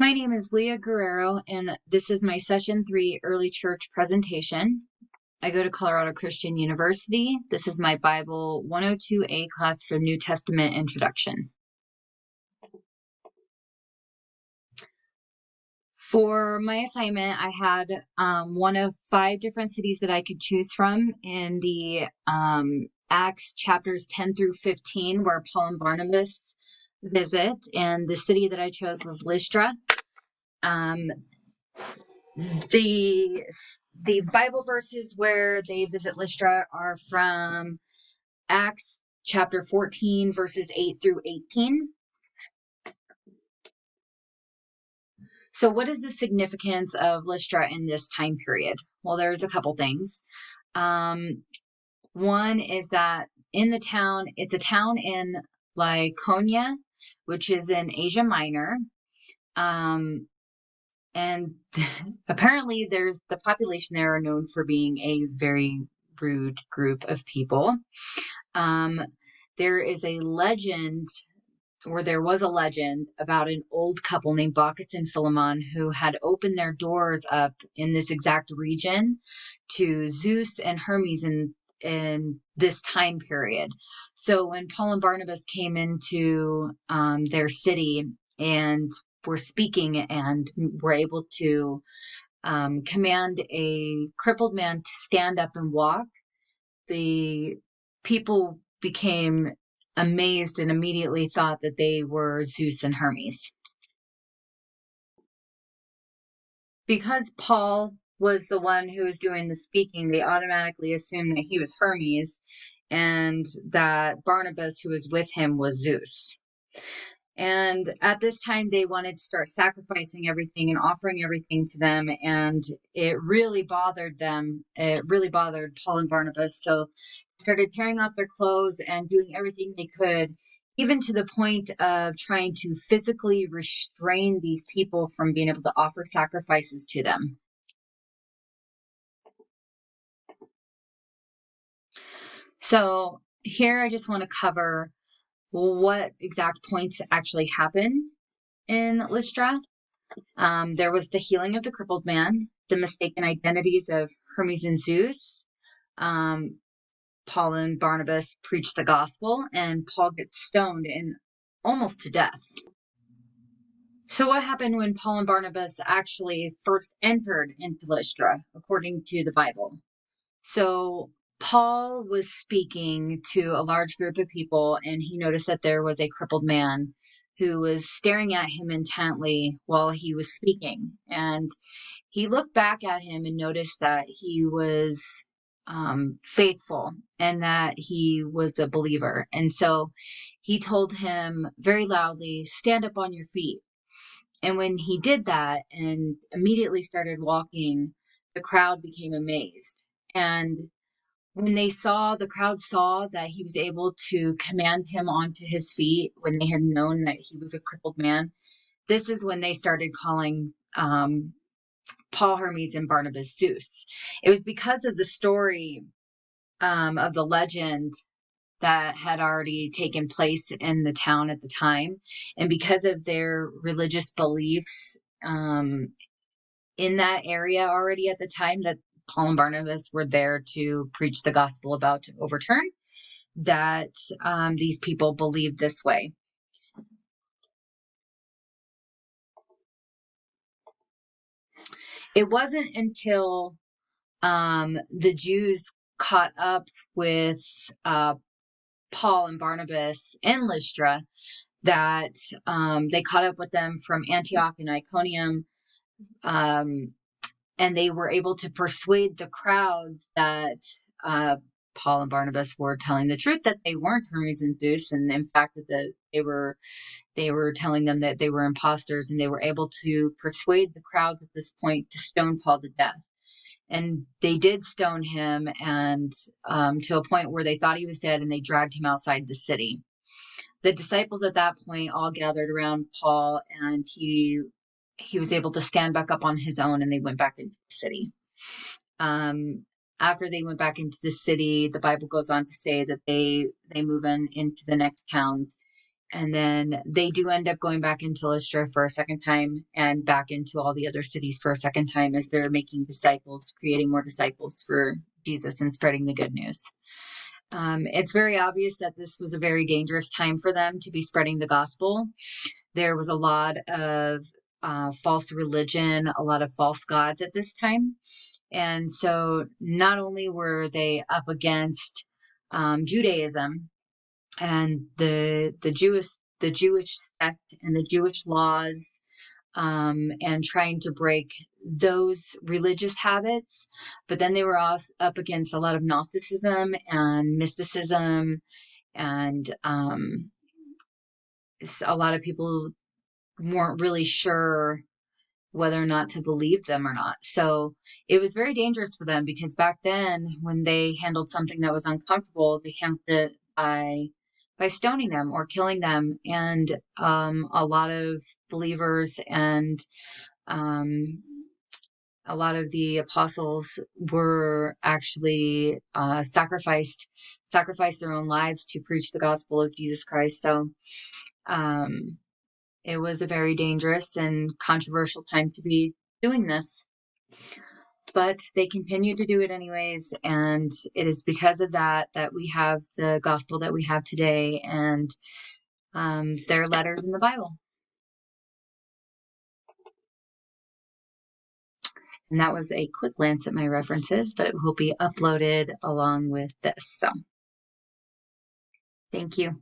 My name is Leah Guerrero, and this is my Session 3 Early Church presentation. I go to Colorado Christian University. This is my Bible 102A class for New Testament Introduction. For my assignment, I had one of 5 different cities that I could choose from in the Acts chapters 10 through 15, where Paul and Barnabas visit, and the city that I chose was Lystra. The Bible verses where they visit Lystra are from Acts chapter 14, verses 8 through 18. So what is the significance of Lystra in this time period? Well, there's a couple things. One is that in the town, it's a town in Lycaonia, which is in Asia Minor. And apparently the population there are known for being a very rude group of people. There is a legend, or there was a legend, about an old couple named Bacchus and Philemon who had opened their doors up in this exact region to Zeus and Hermes in this time period. So when Paul and Barnabas came into their city and were speaking and were able to command a crippled man to stand up and walk, the people became amazed and immediately thought that they were Zeus and Hermes. Because Paul was the one who was doing the speaking, they automatically assumed that he was Hermes and that Barnabas, who was with him, was Zeus. And at this time, they wanted to start sacrificing everything and offering everything to them. And it really bothered them. It really bothered Paul and Barnabas. So they started tearing off their clothes and doing everything they could, even to the point of trying to physically restrain these people from being able to offer sacrifices to them. So here I just want to cover what exact points actually happened in Lystra. There was the healing of the crippled man, the mistaken identities of Hermes and Zeus. Paul and Barnabas preached the gospel, and Paul gets stoned and almost to death. So what happened when Paul and Barnabas actually first entered into Lystra, according to the Bible? So Paul was speaking to a large group of people, and he noticed that there was a crippled man who was staring at him intently while he was speaking. And he looked back at him and noticed that he was faithful and that he was a believer. And so he told him very loudly, "Stand up on your feet." And when he did that and immediately started walking, the crowd became amazed. And when the crowd saw that he was able to command him onto his feet, when they had known that he was a crippled man, this is when they started calling Paul Hermes and Barnabas Zeus. It was because of the story of the legend that had already taken place in the town at the time, and because of their religious beliefs in that area already at the time that Paul and Barnabas were there to preach the gospel about to overturn, that these people believed this way. It wasn't until the Jews caught up with Paul and Barnabas in Lystra that they caught up with them from Antioch and Iconium, and they were able to persuade the crowds that Paul and Barnabas were telling the truth, that they weren't Hermes and Zeus, and in fact that they were telling them that they were imposters, and they were able to persuade the crowds at this point to stone Paul to death. And they did stone him, and to a point where they thought he was dead, and they dragged him outside the city. The disciples at that point all gathered around Paul, and he was able to stand back up on his own, and they went back into the city. After they went back into the city, the Bible goes on to say that they move into the next town, And then they do end up going back into Lystra for a second time and back into all the other cities for a second time as they're making disciples, creating more disciples for Jesus and spreading the good news. It's very obvious that this was a very dangerous time for them to be spreading the gospel. There was a lot of false religion, a lot of false gods at this time. And so not only were they up against Judaism and the Jewish sect and the Jewish laws, and trying to break those religious habits, but then they were also up against a lot of Gnosticism and mysticism, and a lot of people weren't really sure whether or not to believe them or not. So it was very dangerous for them, because back then when they handled something that was uncomfortable, they handled it by stoning them or killing them. And a lot of believers and a lot of the apostles were actually sacrificed their own lives to preach the gospel of Jesus Christ. So it was a very dangerous and controversial time to be doing this, but they continue to do it anyways. And it is because of that that we have the gospel that we have today, and their letters in the Bible. And that was a quick glance at my references, but it will be uploaded along with this. So thank you.